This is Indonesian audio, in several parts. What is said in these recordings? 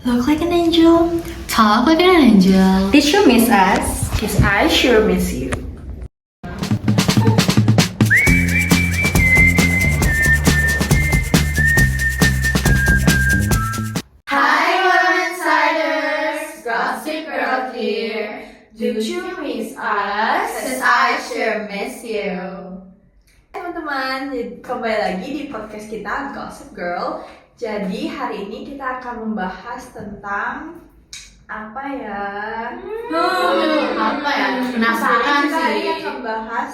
Look like an angel, talk like an angel. Did you miss us? Cause I sure miss you. Hi, Women Insiders, Gossip Girl here. Did you miss us? Cause I sure miss you. Teman-teman, kembali lagi di podcast kita Gossip Girl. Jadi hari ini kita akan membahas tentang apa ya? Apa ya? Penasaran Kita hari sih. ini akan bahas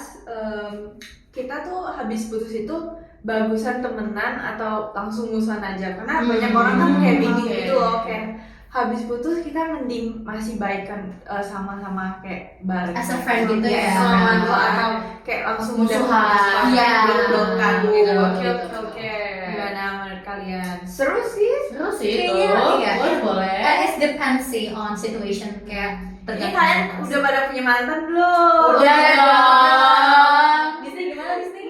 kita tuh habis putus itu bagusan temenan atau langsung musuhan aja, karena banyak orang kan kayak bingung oke. gitu loh, kayak habis putus kita mending masih baikan sama-sama kayak bareng As a friend gitu ya. sama atau kayak langsung udah Musuhan. iya Iya. blok-blokan gitu. Gitu. Oke. Gimana menurut kalian? Seru sih. Terus sih itu. Kayaknya, iya. Boleh. It depends sih on situation, kayak Ini tergantung. kalian udah pada punya mantan belum? Udah dong. Disney gimana Disney?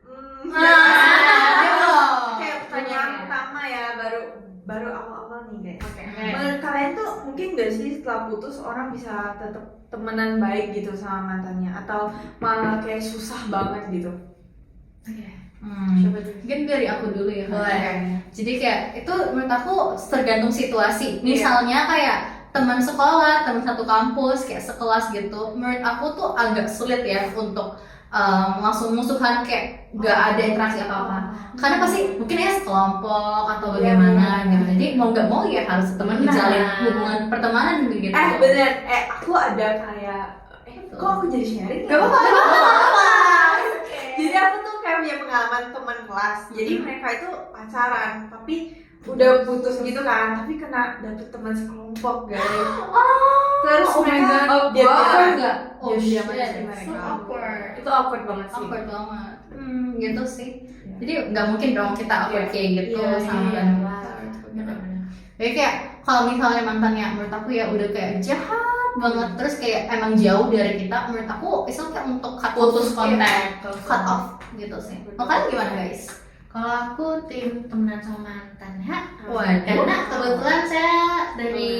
Belum. Kayak pertanyaan pertama ya, baru awal-awal nih guys. Oke. Menurut kalian tuh mungkin gak sih setelah putus orang bisa tetap temenan baik gitu sama mantannya, atau malah kayak susah banget gitu? Mungkin dari aku dulu ya. Boleh. Jadi kayak itu menurut aku tergantung situasi. Misalnya kayak teman sekolah, teman satu kampus, kayak sekelas gitu. Menurut aku tuh agak sulit ya untuk langsung musuhan, kayak nggak ada interaksi apa-apa. Karena pasti mungkin ya sekelompok atau bagaimana gitu. Jadi mau nggak mau ya harus teman menjalin hubungan pertemanan gitu. Bener, aku ada kayak kok aku jadi sharing? Gak apa-apa. Jadi aku tuh kayak punya pengalaman teman kelas. Jadi mereka itu pacaran, tapi udah putus gitu kan, tapi kena dapet teman sekelompok guys. Terus Oh my mereka God. dia Awkward nggak? Oh shit, shit, so awkward. Itu awkward banget sih. Awkward banget. Gitu sih. Jadi nggak mungkin dong kita awkward kayak gitu Iya, sama iya. dan jadi kayak kalau misalnya mantannya menurut aku ya udah kayak jahat banget, terus kayak emang jauh dari kita, menurut aku itu kayak untuk putus kontak, cut off gitu sih. Kalian gimana guys? Kalau aku tim temenan sama mantan ya. Waduh. Karena kebetulan saya dari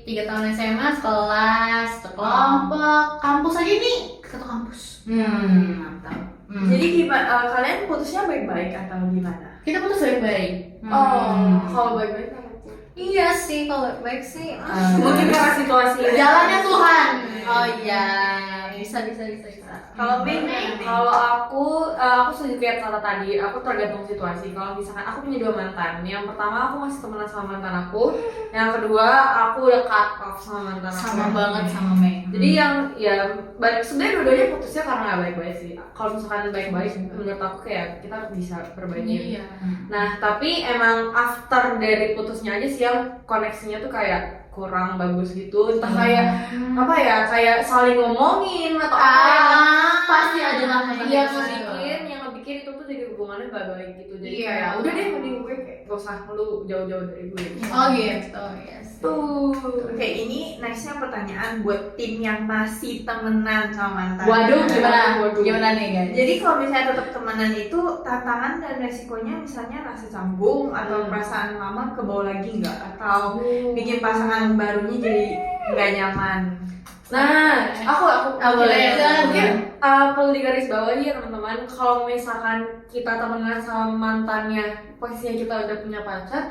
3 tahun SMA sekelas, sekelompok, kampus aja nih, satu kampus. Mantap. Jadi gimana? Kalian putusnya baik-baik atau gimana? Kita putus baik-baik. Kalau baik-baik apa? Iya sih, kalau baik sih Mungkin karena situasi. Jalannya Tuhan. oh iya, bisa. Kalau kalau aku setuju kayak kata tadi, aku tergantung situasi. Kalau misalkan aku punya 2 mantan, yang pertama aku masih temenan sama mantan aku, yang kedua aku udah cut off sama mantan aku. Sama banget sama Mei. Jadi yang ya sebenarnya dua-duanya putusnya karena nggak baik-baik sih. Kalau misalkan baik-baik, menurut aku kayak kita bisa perbaiki. Iya. Nah tapi emang after dari putusnya aja sih yang koneksinya tuh kayak kurang bagus gitu, entah kayak apa ya, kayak saling ngomongin atau apa, Pasti ada lah yang ngebikin itu tuh jadi hubungannya gak baik gitu. Jadi Iya. kayak udah deh, mending gue kayak gak usah lu jauh-jauh dari gue gitu. Oh gitu, yes. Oke, ini nextnya pertanyaan buat tim yang masih temenan sama mantan. Waduh, Waduh. gimana nih guys? Jadi kalau misalnya tetap temenan itu tantangan dan resikonya misalnya rasa canggung atau perasaan lama ke bawah lagi nggak, atau bikin pasangan barunya jadi nggak nyaman. Nah, aku boleh. mungkin perlu digarisbawahi ya teman-teman, kalau misalkan kita temenan sama mantannya posisinya kita udah punya pacar,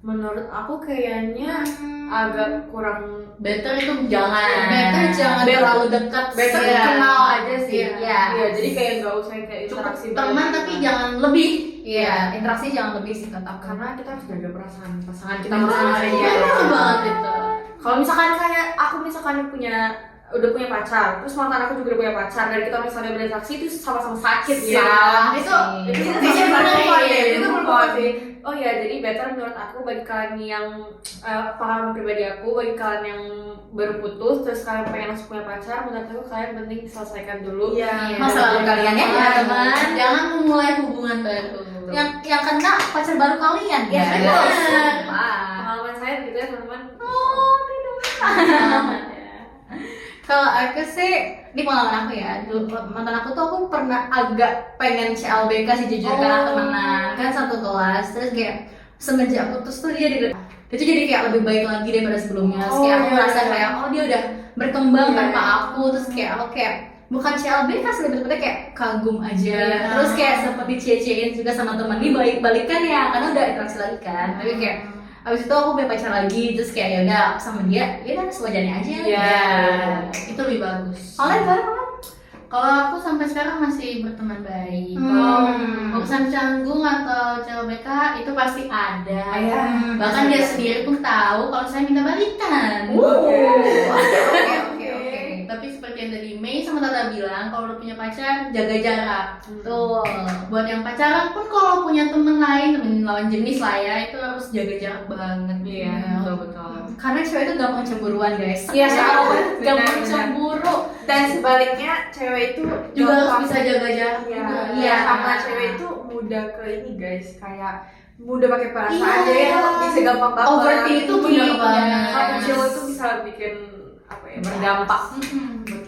menurut aku kayaknya agak kurang Better itu jangan. Better jangan terlalu dekat. better Iya. kenal aja sih. Iya. Iya, jadi kayak nggak usah kayak Cukup interaksi teman banget. tapi jangan lebih. Iya, interaksi jangan lebih sih kata aku. Karena kita harus jaga perasaan pasangan kita Benar, masing-masing. iya. Bener banget itu. Kalau misalkan kayak aku misalkan udah punya pacar, terus mantan aku juga udah punya pacar, dan kita misalnya berinteraksi itu sama-sama sakit ya. Salah. Itu Bisa bisa move-on ya, itu move move-on on. sih. Oh iya, jadi better menurut aku bagi kalian yang pengalaman pribadi aku, bagi kalian yang baru putus terus kalian pengen langsung punya pacar, menurut aku kalian penting selesaikan dulu Masa lalu kalian ya, teman. Jangan memulai hubungan baru. Yang kena pacar baru kalian Ya, ya. betul. Wah. Pengalaman saya gitu ya teman-teman. Kalau aku sih, ini pengalaman aku ya, dulu mantan aku tuh aku pernah agak pengen CLBK sih jujur, karena temenan kan satu kelas, terus kayak semenjak putus tuh dia Dia tuh jadi kayak lebih baik lagi daripada sebelumnya. Terus kayak aku iya, merasa iya. kayak dia udah berkembang Iya, tanpa iya. aku. Terus kayak aku kayak bukan CLB kan sebetulnya kayak kagum aja. Iya. Terus kayak sempat dicie-ciein juga sama teman ini balikan ya karena udah interaksi lagi kan. Tapi kayak abis itu aku punya pacar lagi, terus kayak ya udah aku sama dia, ya udah sewajarnya aja. Iya. Itu lebih bagus. Kalian bareng? Kalau aku sampai sekarang masih berteman baik. Hmm. Kalau urusan canggung atau CLBK itu pasti ada. Iya. Bahkan dia sendiri pun tahu kalau saya minta balikan. Oke. Tapi seperti yang tadi Mei sama Tata bilang, kalau udah punya pacar jaga jarak. Tuh. Buat yang pacaran pun kalau punya temen lain, temen lawan jenis lah ya, itu harus jaga jarak banget. Iya, betul. Karena cewek itu gampang cemburuan guys. Iya, gampang benar. cemburu. Dan sebaliknya cewek itu Juga harus gampang- bisa jaga jarak Iya, juga. iya, sama cewek itu mudah ke ini guys, kayak mudah pakai perasaan Iya. jadi bisa gampang baper. Overthinking itu benar Iya. banget. Satu cewek tuh bisa bikin apa ya, berdampak.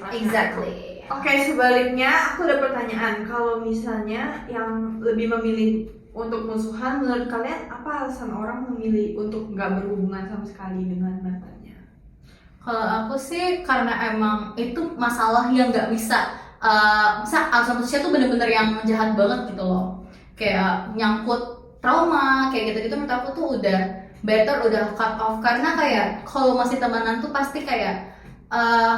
Exactly. Oke, sebaliknya aku ada pertanyaan. Kalau misalnya yang lebih memilih untuk musuhan, menurut kalian apa alasan orang memilih untuk nggak berhubungan sama sekali dengan mantannya? Kalau aku sih karena emang itu masalah yang nggak bisa, bisa alasan putusnya tuh bener-bener yang jahat banget gitu loh. Kayak nyangkut trauma, kayak gitu-gitu menurut aku tuh udah better, udah cut off. Karena kayak kalau masih temenan tuh pasti kayak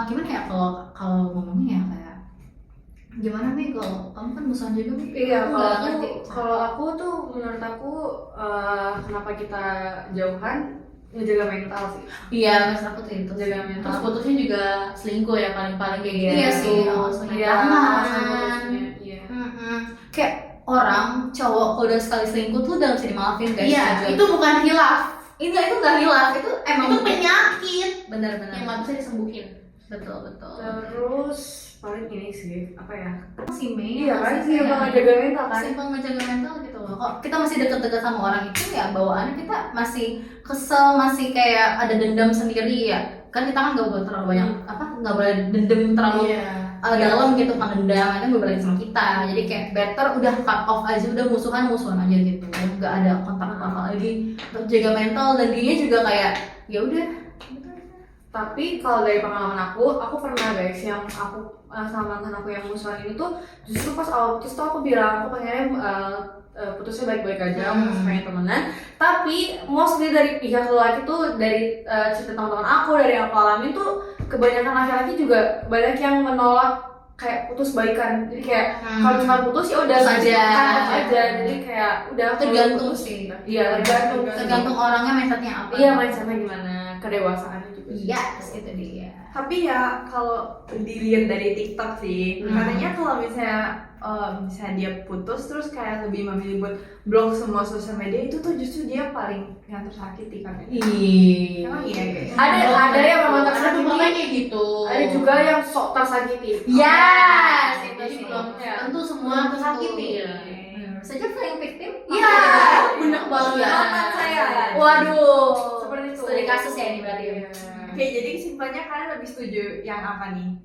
gimana ya kalau ngomongnya ya kayak gimana nih kalau kamu kan musuhan juga nih. Iya, Aku kalau nggak aku, ngerti. kalau aku tuh menurut aku kenapa kita jauhan ngejaga mental sih. Iya, mas aku tuh itu. Jaga mental. Terus putusnya juga selingkuh ya paling-paling kayak gitu. Iya sih, alasannya Iya, tangan. alasan putusnya. Iya. Kayak orang cowok kalau udah sekali selingkuh tuh udah gak bisa dimaafin guys. Iya, jujur. itu bukan hilaf, itu nggak hilaf, itu emang itu penyakit benar-benar yang nggak bisa disembuhin. betul. Terus paling ini sih apa ya? Si Mei Iya kan sih sih emang ngejaga mental kan. simpel ngejaga mental gitu loh. Kok kita masih deket-deket sama orang itu ya bawaannya kita masih kesel, masih kayak ada dendam sendiri ya. Kan kita kan nggak boleh terlalu banyak nggak boleh dendam terlalu dalam gitu kan, dendam itu nggak balik sama kita. Jadi kayak better udah cut off aja, udah musuhan aja gitu, nggak ada kontak apa lagi untuk jaga mental. Dan dia juga kayak ya udah. Tapi kalau dari pengalaman aku pernah guys yang aku sama mantan aku yang musuhan ini tuh justru pas awal putus tuh aku bilang aku pengennya putusnya baik-baik aja, masih pengen temenan. Tapi mostly dari pihak lelaki tuh, dari cerita teman-teman aku, dari yang aku alami tuh kebanyakan laki-laki juga banyak yang menolak kayak putus baikan. Jadi kayak kalau cuma putus ya udah Saja. aja. Jadi kayak udah Tergantung putus. sih. Iya, Tergantung orangnya mindsetnya apa. Iya, mindsetnya gimana, kedewasaannya juga sih. Yes, itu dia. Tapi ya kalau dilihat dari TikTok sih, katanya kalau misalnya dia putus terus kayak lebih memilih buat blok semua sosial media, itu tuh justru dia paling yang tersakiti kan? Emang iya guys. Ada yang memang ada tersakiti, beberapa kayak gitu. ada juga yang sok tersakiti. Yes, itu Jadi sih. belum Ya. tentu semua tersakiti ya. Saja feeling victim. Iya, bener banget. Pengalaman saya. Waduh. Seperti itu. Studi kasus ya ini berarti. Iya. Oke, jadi kesimpulannya kalian lebih setuju yang apa nih?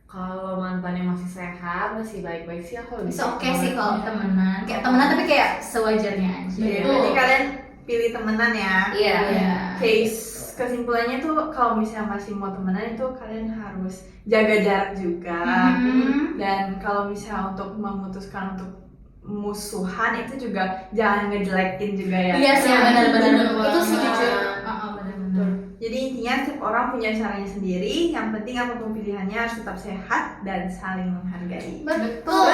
Kalau mantannya masih sehat, masih baik-baik sih aku lebih Bisa oke suka. sih kalau temenan. Kayak temenan tapi kayak sewajarnya aja. Iya, Betul. berarti kalian pilih temenan ya? Iya. Oke, kesimpulannya tuh kalau misalnya masih mau temenan itu kalian harus jaga jarak juga. Dan kalau misalnya untuk memutuskan untuk musuhan itu juga jangan ngejelekin juga ya. Iya sih, benar-benar. Bener Itu sih banget. jujur. Benar-benar. Jadi intinya setiap orang punya caranya sendiri. Yang penting apapun pilihannya harus tetap sehat dan saling menghargai. Betul.